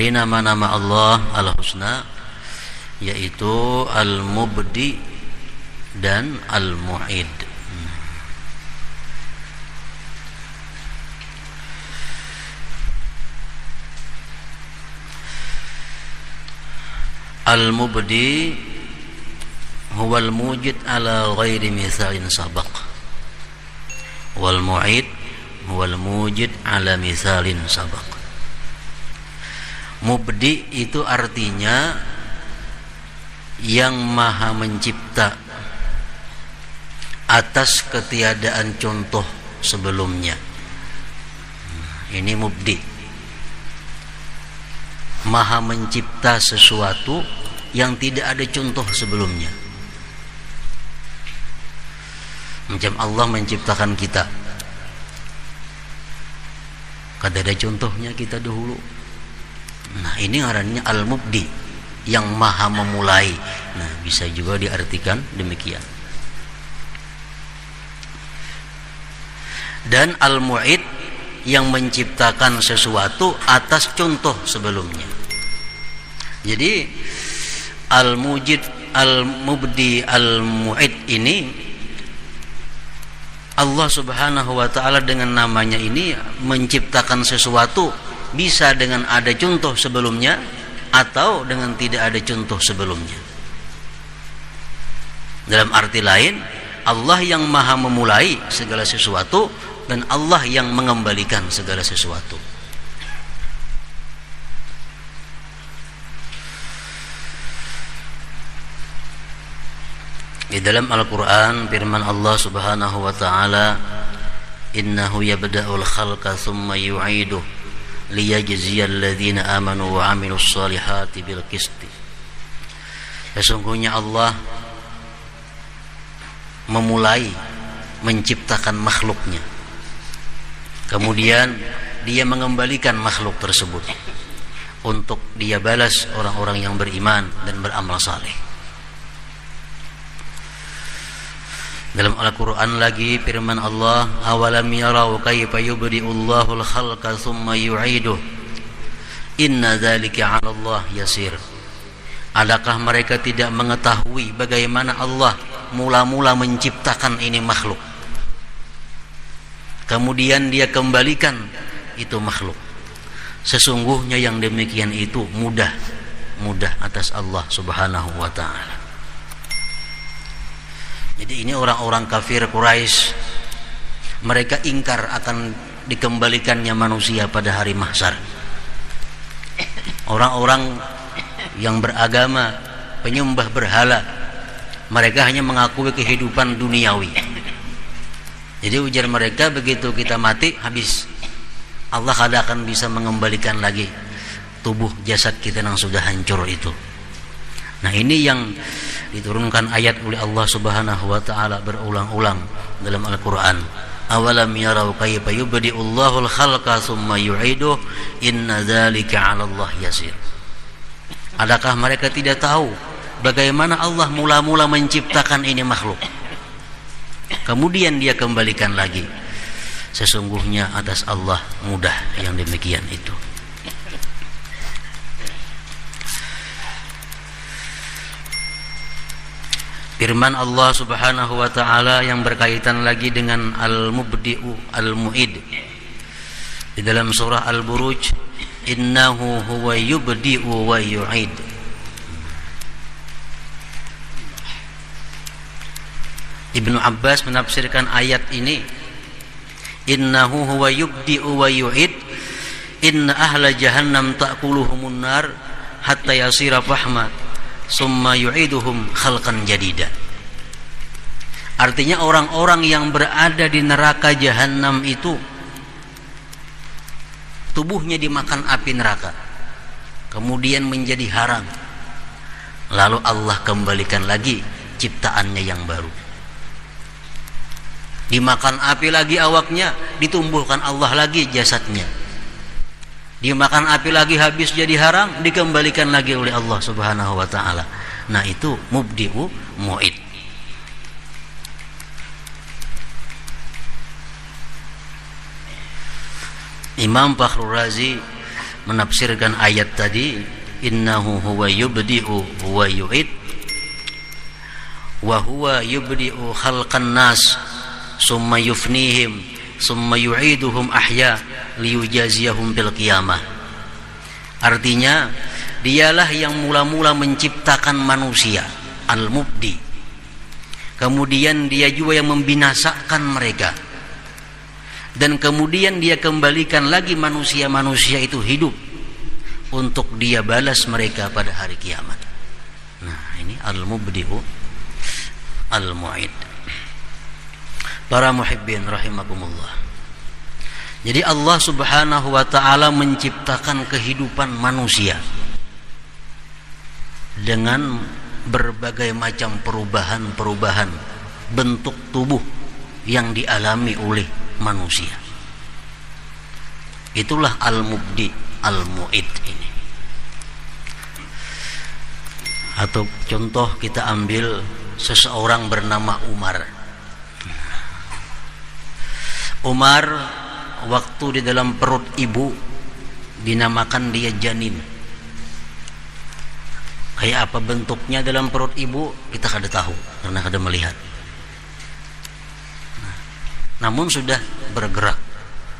dari nama-nama Allah Al-Husna, yaitu Al-Mubdi dan Al-Mu'id. Al-Mubdi huwa al-mujid ala ghairi mithalin sabaq, wal mu'id huwa al-mujid ala mithalin sabaq. Mubdi itu artinya yang maha mencipta atas ketiadaan contoh sebelumnya. Ini mubdi, maha mencipta sesuatu yang tidak ada contoh sebelumnya. Macam Allah menciptakan kita, kada ada contohnya kita dahulu. Nah, ini ngarannya Al-Mubdi, yang maha memulai. Nah, bisa juga diartikan demikian. Dan Al-Mu'id, yang menciptakan sesuatu atas contoh sebelumnya. Jadi Al-Mujid, Al-Mubdi, Al-Mu'id ini Allah Subhanahu wa ta'ala dengan namanya ini menciptakan sesuatu, bisa dengan ada contoh sebelumnya atau dengan tidak ada contoh sebelumnya. Dalam arti lain, Allah yang maha memulai segala sesuatu dan Allah yang mengembalikan segala sesuatu. Di dalam Al-Quran firman Allah Subhanahu wa ta'ala, innahu yabda'ul khalqa thumma yu'iduh liyajziyal ladzina amanu wa 'amilus shalihati bil qisti. Sesungguhnya Allah memulai menciptakan makhluknya, kemudian dia mengembalikan makhluk tersebut untuk dia balas orang-orang yang beriman dan beramal saleh. Dalam Al-Quran lagi firman Allah, awalam yarau kaifa yubdi'ullahul khalqa thumma yu'iduh inna dzalika 'ala Allah yasir. Adakah mereka tidak mengetahui bagaimana Allah mula-mula menciptakan ini makhluk, kemudian dia kembalikan itu makhluk? Sesungguhnya yang demikian itu mudah atas Allah Subhanahu wa ta'ala. Jadi ini orang-orang kafir Quraisy, mereka ingkar akan dikembalikannya manusia pada hari mahsyar. Orang-orang yang beragama penyembah berhala, mereka hanya mengakui kehidupan duniawi. Jadi ujar mereka, begitu kita mati habis, Allah kada akan bisa mengembalikan lagi tubuh jasad kita yang sudah hancur itu. Nah, ini yang diturunkan ayat oleh Allah Subhanahu wa ta'ala berulang-ulang dalam Al-Quran. Awalam yarau kaifa yubdi'ullahul khalqa thumma yu'iduh inna dzalika 'ala Allah yasir. Adakah mereka tidak tahu bagaimana Allah mula-mula menciptakan ini makhluk, kemudian dia kembalikan lagi? Sesungguhnya atas Allah mudah yang demikian itu. Firman Allah Subhanahu wa ta'ala yang berkaitan lagi dengan Al-Mubdi'u Al-Mu'id di dalam surah Al-Buruj, innahu huwa yubdi'u wa yu'id. Ibnu Abbas menafsirkan ayat ini, innahu huwa yubdi'u wa yu'id, inna ahla jahannam ta'kuluhumun nar hatta yasira fahma summa yu'iduhum khalqan jadida. Artinya orang-orang yang berada di neraka jahanam itu tubuhnya dimakan api neraka, kemudian menjadi haram, lalu Allah kembalikan lagi ciptaannya yang baru. Dimakan api lagi awaknya, ditumbuhkan Allah lagi jasadnya. Dimakan api lagi habis jadi haram, dikembalikan lagi oleh Allah Subhanahu wa ta'ala. Nah, itu mubdi'u mu'id. Imam Fakhrul Razi menafsirkan ayat tadi, innahu huwa yubdi'u huwa yu'id wa huwa yubdi'u khalqan nas summa yufnihim summa yu'iduhum ahya liyujaziyahum bil qiyamah. Artinya, dialah yang mula-mula menciptakan manusia, al-mubdi. Kemudian dia juga yang membinasakan mereka. Dan kemudian dia kembalikan lagi manusia-manusia itu hidup untuk dia balas mereka pada hari kiamat. Nah, ini al-mubdi'u al-mu'id. Para muhibbin rahimakumullah. Jadi Allah Subhanahu wa ta'ala menciptakan kehidupan manusia dengan berbagai macam perubahan-perubahan bentuk tubuh yang dialami oleh manusia. Itulah al-mubdi al-mu'id ini. Atau contoh kita ambil seseorang bernama Umar. Umar waktu di dalam perut ibu dinamakan dia janin. Kayak apa bentuknya dalam perut ibu kita kada tahu karena kada melihat. Namun sudah bergerak,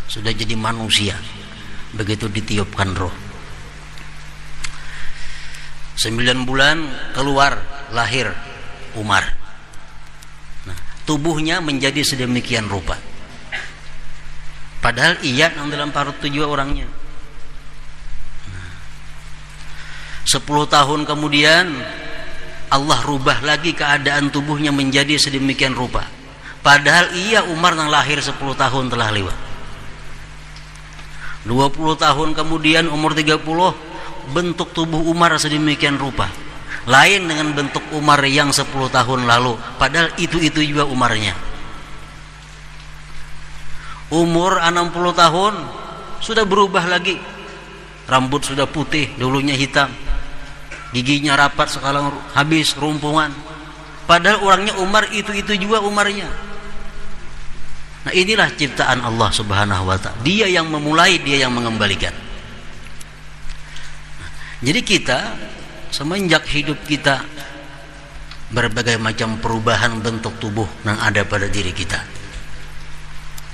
sudah jadi manusia begitu ditiupkan roh. 9 bulan keluar lahir Umar. Nah, tubuhnya menjadi sedemikian rupa. Padahal ia yang dalam perut itu juga orangnya. 10 tahun kemudian Allah rubah lagi keadaan tubuhnya menjadi sedemikian rupa. Padahal ia Umar yang lahir 10 tahun telah lewat. 20 tahun kemudian umur 30, bentuk tubuh Umar sedemikian rupa. Lain dengan bentuk Umar yang 10 tahun lalu. Padahal itu juga Umarnya. Umur 60 tahun sudah berubah lagi. Rambut sudah putih, dulunya hitam. Giginya rapat, sekarang habis rumpungan. Padahal orangnya Umar itu juga Umarnya. Nah, inilah ciptaan Allah Subhanahu wa ta'ala. Dia yang memulai, dia yang mengembalikan. Jadi kita semenjak hidup kita berbagai macam perubahan bentuk tubuh yang ada pada diri kita.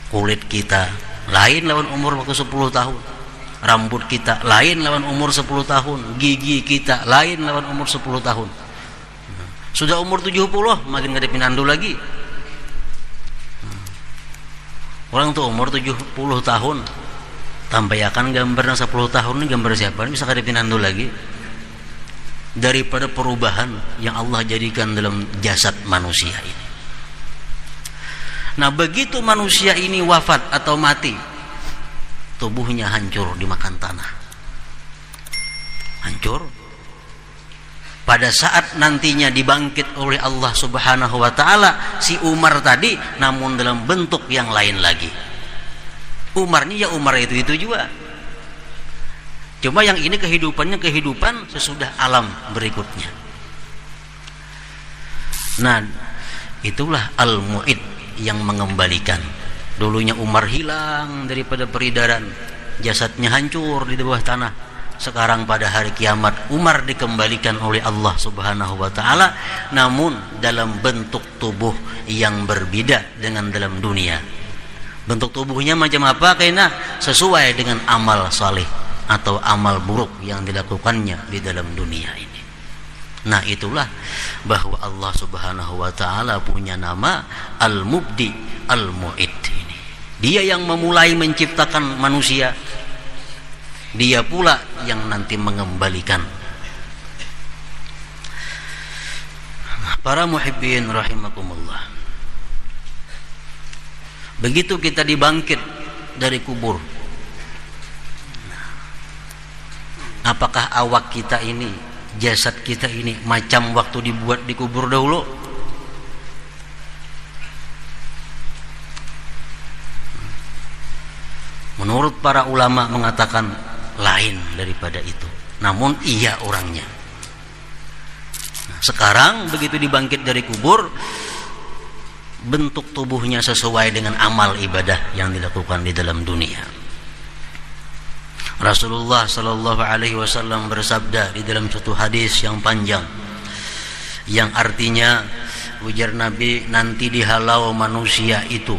Kulit kita lain lawan umur waktu 10 tahun. Rambut kita lain lawan umur 10 tahun. Gigi kita lain lawan umur 10 tahun. Sudah umur 70 makin gak ada pinandu lagi. Orang tuh umur 70 tahun tampayakan gambarnya 10 tahun ini gambar siapa? Ini bisa kada pinandu lagi. Daripada perubahan yang Allah jadikan dalam jasad manusia ini. Nah, begitu manusia ini wafat atau mati, tubuhnya hancur dimakan tanah. Hancur. Pada saat nantinya dibangkit oleh Allah Subhanahu wa ta'ala, si Umar tadi namun dalam bentuk yang lain lagi. Umarnya ya Umar itu juga. Cuma yang ini kehidupannya kehidupan sesudah alam berikutnya. Nah, itulah al-mu'id yang mengembalikan. Dulunya Umar hilang daripada peredaran, jasadnya hancur di bawah tanah. Sekarang pada hari kiamat Umar dikembalikan oleh Allah Subhanahu wa ta'ala, namun dalam bentuk tubuh yang berbeda dengan dalam dunia. Bentuk tubuhnya macam apa? Karena sesuai dengan amal saleh atau amal buruk yang dilakukannya di dalam dunia ini. Nah, itulah bahwa Allah Subhanahu wa ta'ala punya nama Al-Mubdi Al-Mu'id ini. Dia yang memulai menciptakan manusia. Dia pula yang nanti mengembalikan. Para muhibbin rahimakumullah. Begitu kita dibangkit dari kubur, apakah awak kita ini, jasad kita ini macam waktu dibuat di kubur dahulu? Menurut para ulama mengatakan lain daripada itu. Namun iya orangnya. Nah, sekarang begitu dibangkit dari kubur, bentuk tubuhnya sesuai dengan amal ibadah yang dilakukan di dalam dunia. Rasulullah sallallahu alaihi wasallam bersabda di dalam suatu hadis yang panjang, yang artinya, ujar Nabi, nanti dihalau manusia itu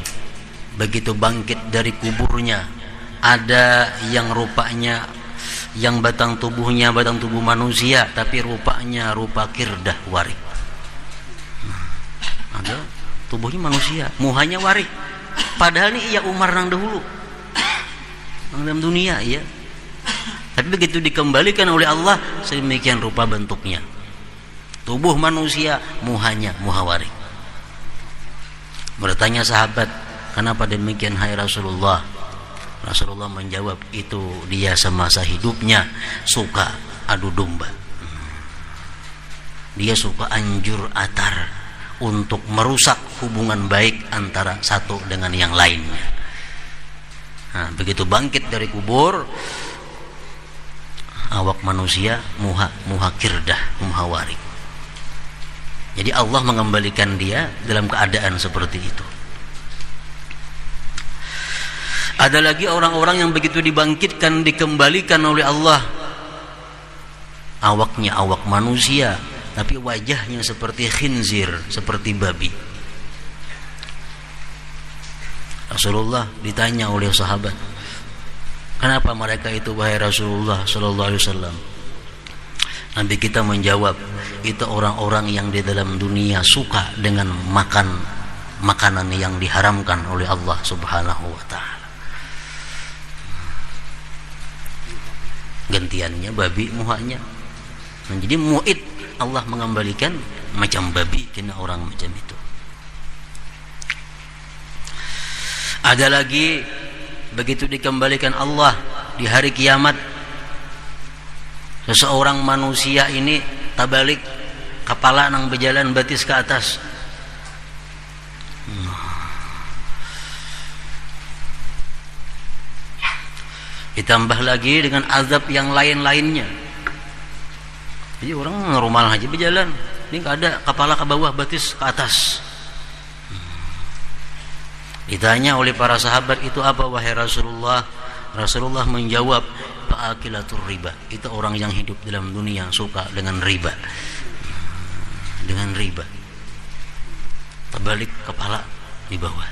begitu bangkit dari kuburnya, ada yang rupanya, yang batang tubuhnya batang tubuh manusia tapi rupanya rupa kirdah warik. Ada tubuhnya manusia, muhanya warik, padahal ini iya Umar nang dahulu nang dalam dunia, iya. Tapi begitu dikembalikan oleh Allah, sedemikian rupa bentuknya, tubuh manusia, muhanya muha warik. Bertanya sahabat, kenapa demikian hai Rasulullah? Rasulullah menjawab, itu dia semasa hidupnya suka adu domba. Dia suka anjur atar untuk merusak hubungan baik antara satu dengan yang lainnya. Nah, begitu bangkit dari kubur, awak manusia muha kirdah, muha warik. Jadi Allah mengembalikan dia dalam keadaan seperti itu. Ada lagi orang-orang yang begitu dibangkitkan, dikembalikan oleh Allah, awaknya awak manusia tapi wajahnya seperti khinzir, seperti babi. Rasulullah ditanya oleh sahabat, kenapa mereka itu wahai Rasulullah sallallahu alaihi wasallam? Nabi kita menjawab, itu orang-orang yang di dalam dunia suka dengan makan makanan yang diharamkan oleh Allah Subhanahu wa taala. Gantiannya babi muhanya. Jadi mu'id, Allah mengembalikan macam babi kena orang macam itu. Ada lagi begitu dikembalikan Allah di hari kiamat, seseorang manusia ini tabalik, kepala nang berjalan batis ke atas. Ditambah lagi dengan azab yang lain-lainnya. Jadi orang normal aja berjalan, ini nggak ada kepala ke bawah, batis ke atas. Ditanya oleh para sahabat, itu apa wahai Rasulullah? Rasulullah menjawab, fa'akilatur riba, itu orang yang hidup dalam dunia suka dengan riba. Dengan riba, terbalik kepala di bawah.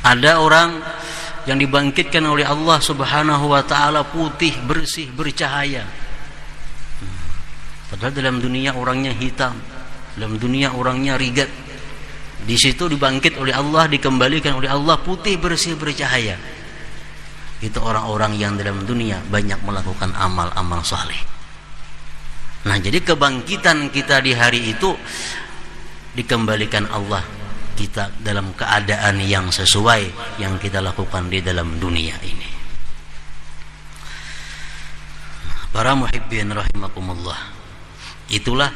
Ada orang yang dibangkitkan oleh Allah Subhanahu wa taala putih, bersih, bercahaya. Padahal dalam dunia orangnya hitam, dalam dunia orangnya rigat. Di situ dibangkit oleh Allah, dikembalikan oleh Allah putih, bersih, bercahaya. Itu orang-orang yang dalam dunia banyak melakukan amal-amal saleh. Nah, jadi kebangkitan kita di hari itu dikembalikan Allah kita dalam keadaan yang sesuai yang kita lakukan di dalam dunia ini. Para muhibbin rahimakumullah, itulah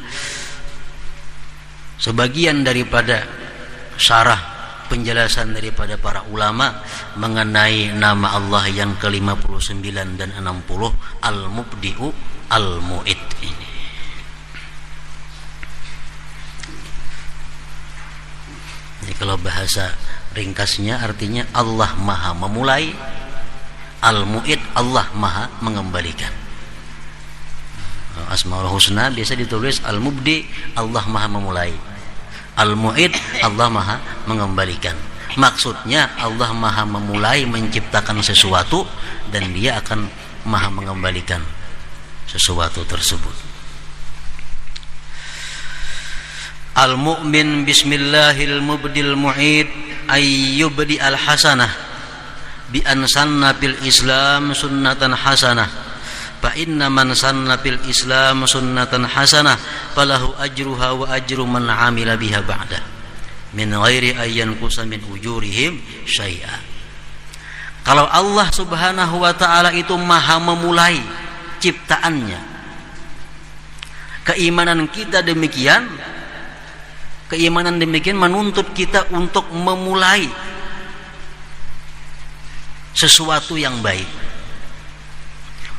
sebagian daripada syarah penjelasan daripada para ulama mengenai nama Allah yang ke-59 dan 60, Al-Mubdi'u Al-Mu'id ini. Jadi kalau bahasa ringkasnya artinya Allah Maha memulai, Al-Mu'id Allah Maha mengembalikan. Asmaul Husna biasa ditulis Al-Mubdi, Allah Maha memulai, Al-Mu'id, Allah Maha mengembalikan. Maksudnya Allah Maha memulai menciptakan sesuatu dan Dia akan Maha mengembalikan sesuatu tersebut. Al-mu'min bismillahil mubdil mu'id ayyubdi al-hasanah bi an sanna fil islam sunnatan hasanah fa inna man sanna fil islam sunnatan hasanah falahu ajruha wa ajru man amila biha ba'da min ghairi ayyan qusa min ujurihim syai'a. Kalau Allah Subhanahu wa taala itu Maha memulai ciptaannya, keimanan kita demikian, keimanan demikian menuntut kita untuk memulai sesuatu yang baik,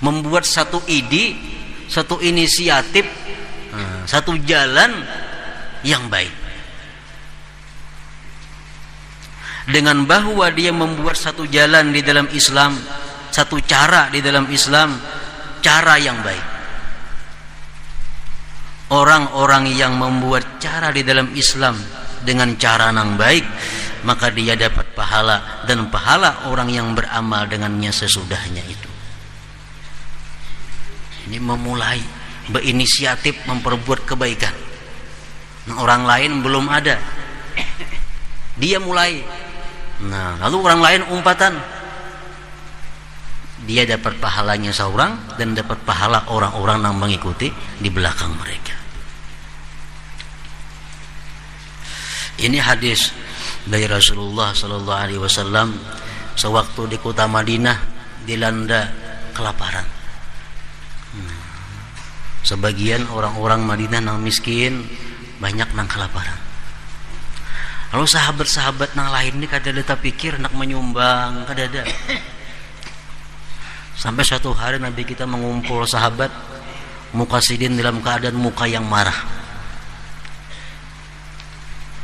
membuat satu ide, satu inisiatif, satu jalan yang baik. dengan bahwa dia membuat satu jalan di dalam Islam, satu cara di dalam Islam, cara yang baik. Orang-orang yang membuat cara di dalam Islam dengan cara yang baik, maka dia dapat pahala, dan pahala orang yang beramal dengannya sesudahnya itu. Ini memulai, berinisiatif memperbuat kebaikan. Nah, orang lain belum ada, dia mulai. Nah, lalu orang lain umpatan, dia dapat pahalanya seorang dan dapat pahala orang-orang yang mengikuti di belakang mereka. Ini hadis dari Rasulullah sallallahu alaihi wasallam sewaktu di kota Madinah dilanda kelaparan. Sebagian orang-orang Madinah yang miskin banyak nang kelaparan. Lalu sahabat-sahabat nang lain ini kadada tak pikir nak menyumbang kadada. Sampai suatu hari Nabi kita mengumpul sahabat mukasidin dalam keadaan muka yang marah.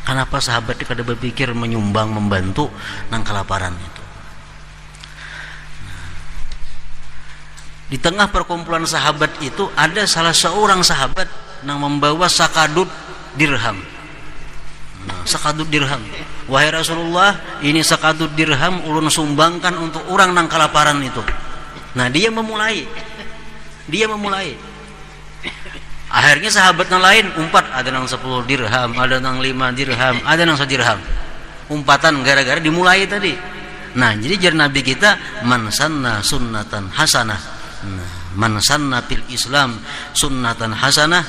Kenapa sahabat itu kada berpikir menyumbang, membantu nang kelaparan itu? Di tengah perkumpulan sahabat itu ada salah seorang sahabat yang membawa sakadut dirham. Sakadut dirham. Wahai Rasulullah, ini sakadut dirham ulun sumbangkan untuk orang nang kelaparan itu. Nah, dia memulai. Akhirnya sahabat yang lain umpat, ada yang 10 dirham, ada yang 5 dirham, ada yang 1 dirham. Umpatan gara-gara dimulai tadi. Nah, jadi jar Nabi kita, man sanna sunnatan hasanah. Nah, man sanna fil Islam sunnatan hasanah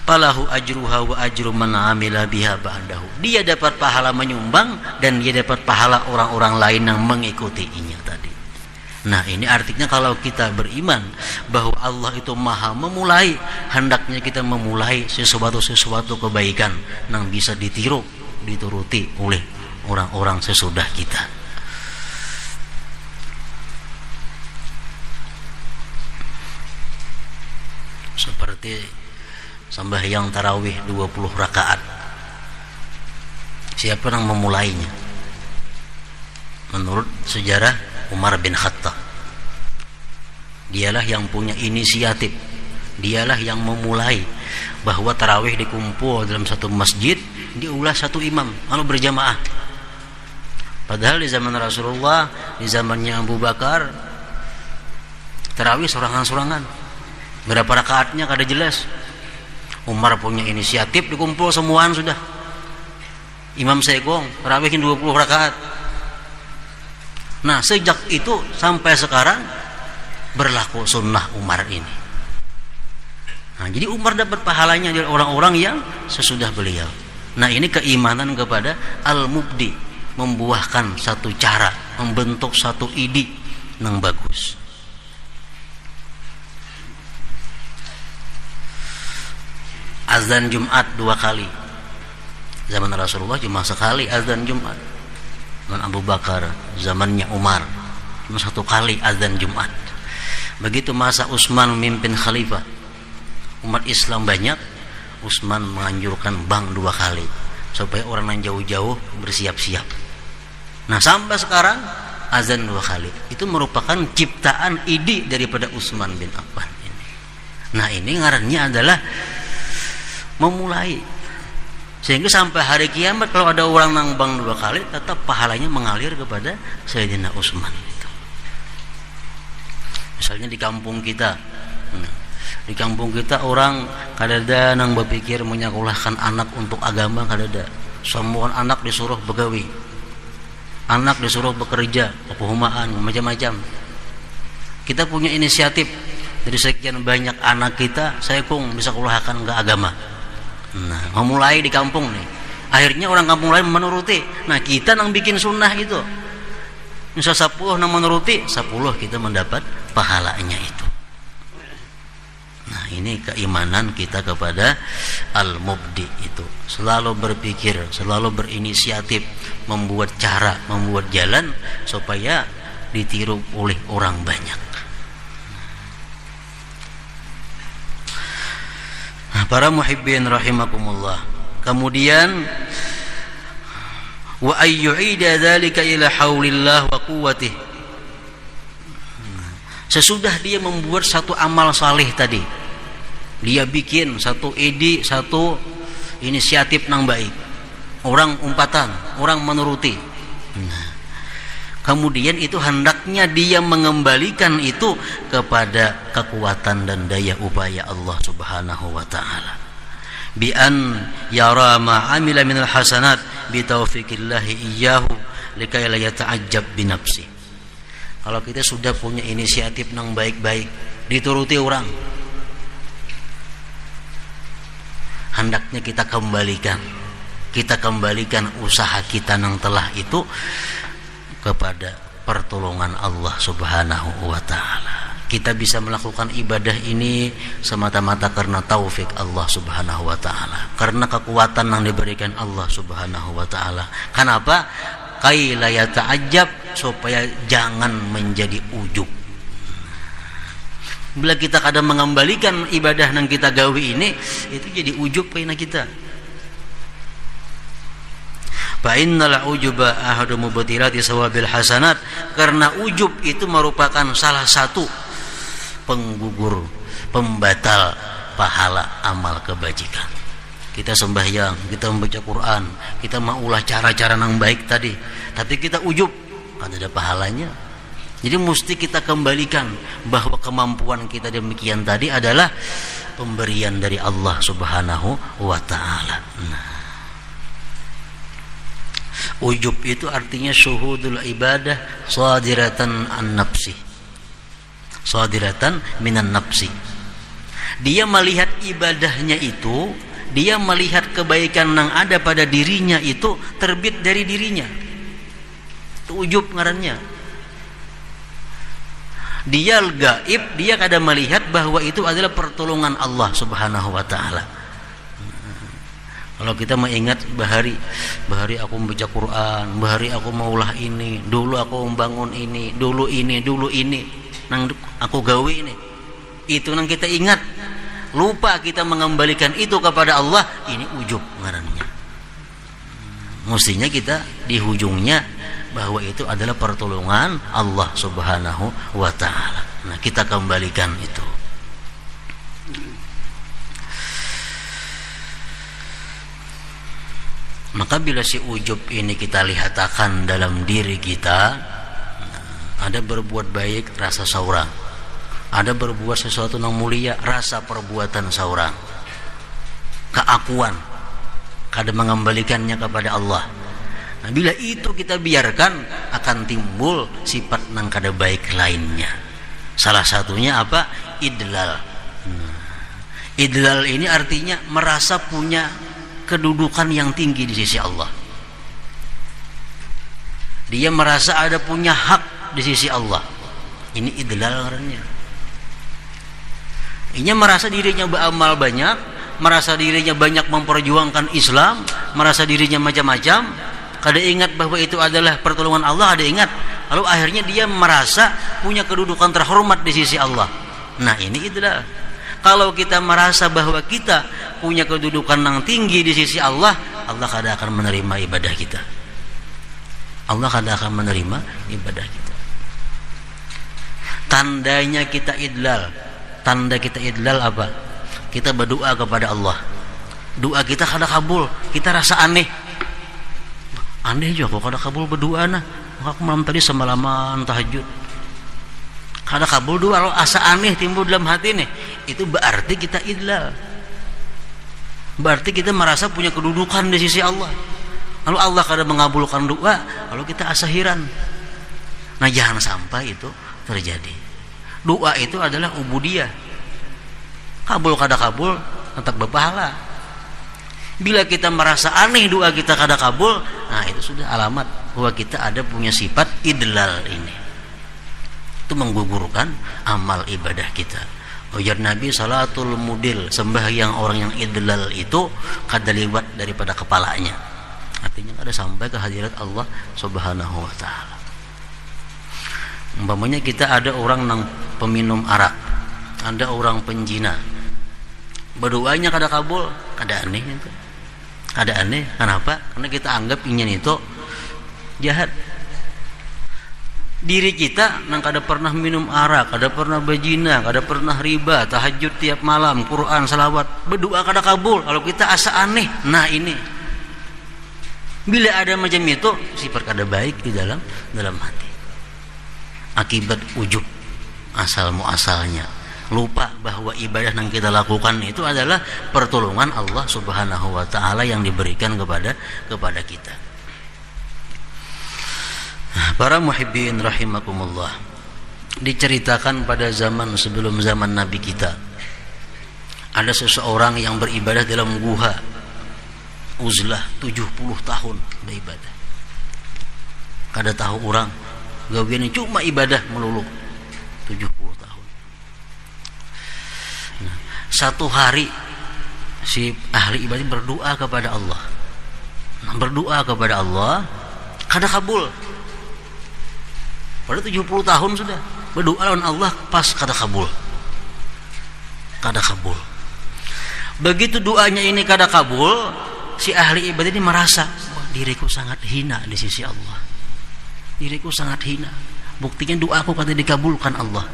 falahu ajruha wa ajru man amila biha ba'dahu. Dia dapat pahala menyumbang dan dia dapat pahala orang-orang lain yang mengikutinya tadi. Nah, ini artinya kalau kita beriman bahwa Allah itu maha memulai, hendaknya kita memulai sesuatu kebaikan yang bisa ditiru, dituruti oleh orang-orang sesudah kita. Seperti sembahyang tarawih 20 rakaat. Siapa yang memulainya? Menurut sejarah Umar bin Khattab. Dialah yang punya inisiatif, dialah yang memulai bahwa tarawih dikumpul dalam satu masjid, diulah satu imam lalu berjamaah. Padahal di zaman Rasulullah, di zamannya Abu Bakar, tarawih sorangan-sorangan. Berapa rakaatnya kada jelas. Umar punya inisiatif, dikumpul semuaan sudah. Imam segong, tarawihin 20 rakaat. Nah, sejak itu sampai sekarang berlaku sunnah Umar ini. Nah, jadi Umar dapat pahalanya dari orang-orang yang sesudah beliau. Nah, ini keimanan kepada al-mubdi, membuahkan satu cara, membentuk satu ide yang bagus. Azan Jumat 2 kali. Zaman Rasulullah cuma sekali azan Jumat. Zaman Abu Bakar, zamannya Umar, cuma 1 kali azan Jumat. Begitu masa Utsman memimpin khalifah, umat Islam banyak, Utsman menganjurkan bang 2 kali supaya orang yang jauh-jauh bersiap-siap. Nah, sampai sekarang azan 2 kali. Itu merupakan ciptaan ide daripada Utsman bin Affan ini. Nah, ini ngarannya adalah memulai. Sehingga sampai hari kiamat kalau ada orang nangbang 2 kali, tetap pahalanya mengalir kepada Sayyidina Utsman itu. Misalnya di kampung kita, di kampung kita orang kadada nang berpikir menyekolahkan anak untuk agama, kadada. Semua anak disuruh begawi, anak disuruh bekerja, kepuhumaan, macam-macam. Kita punya inisiatif dari sekian banyak anak kita, saya kong bisa sekolahkan ke agama. Nah, memulai di kampung nih. Akhirnya orang kampung lain menuruti. Nah, kita nang bikin sunnah itu. Misal 10 nang menuruti, 10 kita mendapat pahalanya itu. Nah, ini keimanan kita kepada al-mubdi itu. Selalu berpikir, selalu berinisiatif, membuat cara, membuat jalan supaya ditiru oleh orang banyak. Nah, para muhibbin rahimakumullah. Kemudian wa ayyu'ida dzalika ila haulillah wa quwwatih. Sesudah dia membuat satu amal saleh tadi, dia bikin satu ide, satu inisiatif nang baik, orang umpatan, orang menuruti. Kemudian itu hendaknya dia mengembalikan itu kepada kekuatan dan daya upaya Allah Subhanahu wa taala. Bi an yara ma amila minal hasanat bi taufiqillahi iyyahu likay la yata'ajjab bi nafsi. Kalau kita sudah punya inisiatif nang baik-baik, dituruti orang, hendaknya kita kembalikan usaha kita nang telah itu kepada pertolongan Allah Subhanahu wa taala. Kita bisa melakukan ibadah ini semata-mata karena taufik Allah Subhanahu wa taala, karena kekuatan yang diberikan Allah Subhanahu wa taala. Kenapa? Kai la yata'ajjab, supaya jangan menjadi ujub. Bila kita kadang mengembalikan ibadah yang kita gawe ini, itu jadi ujub pada kita. Fa innal ujuba ahadu mubtilati sawabil hasanat, karena ujub itu merupakan salah satu penggugur, pembatal pahala amal kebajikan. Kita sembahyang, kita membaca Quran, kita maulah cara-cara yang baik tadi, tapi kita ujub, kan ada pahalanya. Jadi mesti kita kembalikan bahwa kemampuan kita demikian tadi adalah pemberian dari Allah Subhanahu wa taala. Ujub itu artinya syuhudul ibadah sadiratan an nafsi, sadiratan minan nafsi. Dia melihat ibadahnya itu, dia melihat kebaikan yang ada pada dirinya itu terbit dari dirinya. Itu ujub ngarannya. Dia gaib, dia kadang melihat bahwa itu adalah pertolongan Allah Subhanahu wa taala. Kalau kita mengingat bahari aku membaca Quran, bahari aku maulah ini, dulu aku membangun ini, dulu ini, nang aku gawe ini. Itu nang kita ingat, lupa kita mengembalikan itu kepada Allah, ini ujub ngarannya. Mestinya kita di ujungnya bahwa itu adalah pertolongan Allah Subhanahu wa taala. Nah, kita kembalikan itu. Maka bila si ujub ini kita lihatkan dalam diri kita, ada berbuat baik rasa saurang, ada berbuat sesuatu yang mulia rasa perbuatan saurang, keakuan, kada mengembalikannya kepada Allah. Nah, bila itu kita biarkan, akan timbul sifat nang kada baik lainnya. Salah satunya apa? Idlal. Idlal ini artinya merasa punya kedudukan yang tinggi di sisi Allah. Dia merasa ada punya hak di sisi Allah. Ini idlal karena ini merasa dirinya beramal banyak, merasa dirinya banyak memperjuangkan Islam, merasa dirinya macam-macam, kada ingat bahwa itu adalah pertolongan Allah, ada ingat. Lalu akhirnya dia merasa punya kedudukan terhormat di sisi Allah. Nah, ini idlal. Kalau kita merasa bahwa kita punya kedudukan yang tinggi di sisi Allah, Allah kada akan menerima ibadah kita. Allah kada akan menerima ibadah kita. Tandanya kita idlal. Tanda kita idlal apa? Kita berdoa kepada Allah, doa kita kada kabul, kita rasa aneh. Aneh juga kok kada kabul berdoa nah. Aku malam tadi semalaman tahajud, kada kabul doa, kalau asa aneh timbul dalam hati nih, itu berarti kita idlal. Berarti kita merasa punya kedudukan di sisi Allah. Lalu Allah kada mengabulkan doa, lalu kita asa heran. Nah, jangan sampai itu terjadi. Doa itu adalah ubudiyah. Kabul kada kabul tetap berpahala. Bila kita merasa aneh doa kita kada kabul, nah itu sudah alamat bahwa kita ada punya sifat idlal ini. Itu menggugurkan amal ibadah kita. Ujar Nabi, salatul mudil, sembahyang orang yang idlal itu kada liwat daripada kepalanya. Artinya kada sampai ke hadirat Allah Subhanahu wa taala. Umpamanya kita ada orang yang peminum arak, ada orang penjina, berdoanya kada kabul, kada aneh itu. Kada aneh, kenapa? Karena kita anggap ingin itu jahat. Diri kita nang kada pernah minum arak, kada pernah berzina, kada pernah riba, tahajud tiap malam, Quran, salawat, berdoa kada kabul. Kalau kita asa aneh, nah ini. Bila ada macam itu, sifat kada baik di dalam hati. Akibat ujub asal muasalnya. Lupa bahwa ibadah yang kita lakukan itu adalah pertolongan Allah Subhanahu wa taala yang diberikan kepada kita. Para muhibbin rahimakumullah, diceritakan pada zaman sebelum zaman Nabi kita, ada seseorang yang beribadah dalam guha uzlah 70 tahun beribadah. Kada tahu orang gawian cuma ibadah melulu 70 tahun. Nah, satu hari si ahli ibadah berdoa kepada Allah. Berdoa kepada Allah, kada kabul. Pada 70 tahun sudah berdoa lawan Allah, pas kada kabul. Kada kabul. Begitu doanya ini kada kabul, si ahli ibadah ini merasa, diriku sangat hina di sisi Allah. Diriku sangat hina. Buktinya doaku kada dikabulkan Allah.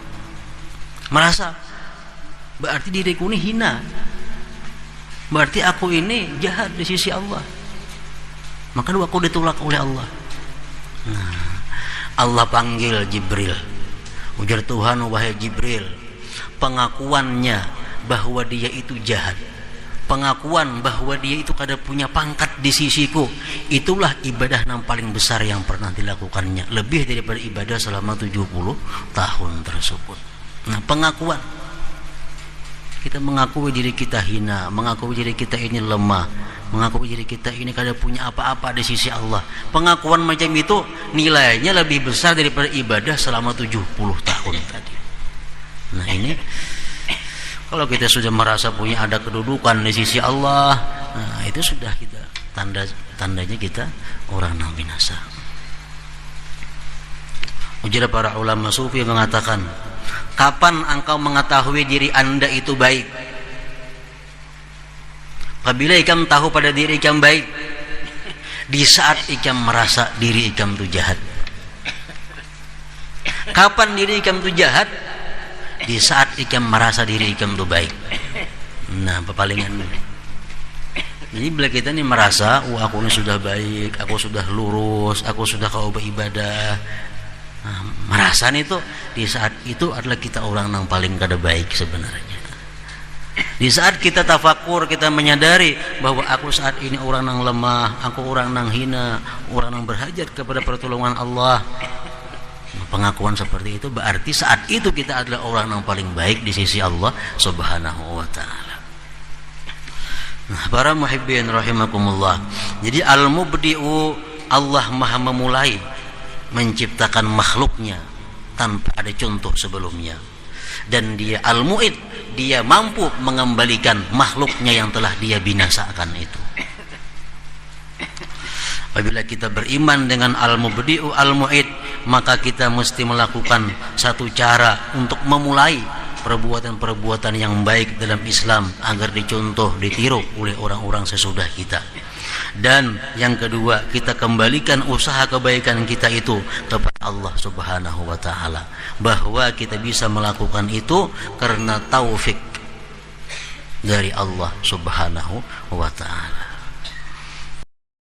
Merasa berarti diriku ini hina. Berarti aku ini jahat di sisi Allah. Maka doaku ditolak oleh Allah. Nah, Allah panggil Jibril. Ujar Tuhan, wahai Jibril, pengakuannya bahwa dia itu jahat, pengakuan bahwa dia itu kada punya pangkat di sisiku, itulah ibadah yang paling besar yang pernah dilakukannya, lebih daripada ibadah selama 70 tahun tersebut. Nah, pengakuan, kita mengakui diri kita hina, mengakui diri kita ini lemah, mengakui diri kita ini kada punya apa-apa di sisi Allah. Pengakuan macam itu nilainya lebih besar daripada ibadah selama 70 tahun tadi. Nah, ini kalau kita sudah merasa punya ada kedudukan di sisi Allah, nah itu sudah kita tandanya kita orang yang binasa. Ujar para ulama sufi mengatakan, kapan engkau mengetahui diri Anda itu baik? Apabila ikam tahu pada diri ikam baik, di saat ikam merasa diri ikam itu jahat. Kapan diri ikam itu jahat? Di saat ikam merasa diri ikam itu baik. Nah, pepalingan. Jadi bila kita ini merasa, wah aku ini sudah baik, aku sudah lurus, aku sudah kau beribadah. Nah, merasa itu di saat itu adalah kita orang yang paling kada baik sebenarnya. Di saat kita tafakur, kita menyadari bahwa aku saat ini orang yang lemah, aku orang yang hina, orang yang berhajat kepada pertolongan Allah. Pengakuan seperti itu berarti saat itu kita adalah orang yang paling baik di sisi Allah Subhanahu wa taala. Nah, para muhibbin rahimakumullah. Jadi al-mubdi'u, Allah Maha memulai menciptakan makhluknya tanpa ada contoh sebelumnya. Dan dia al-mu'id, dia mampu mengembalikan makhluknya yang telah dia binasakan itu. Apabila kita beriman dengan al-mubdi'u al-mu'id, maka kita mesti melakukan satu cara untuk memulai perbuatan-perbuatan yang baik dalam Islam agar dicontoh, ditiru oleh orang-orang sesudah kita. Dan yang kedua, kita kembalikan usaha kebaikan kita itu kepada Allah Subhanahu wa taala, bahwa kita bisa melakukan itu karena taufik dari Allah Subhanahu wa taala.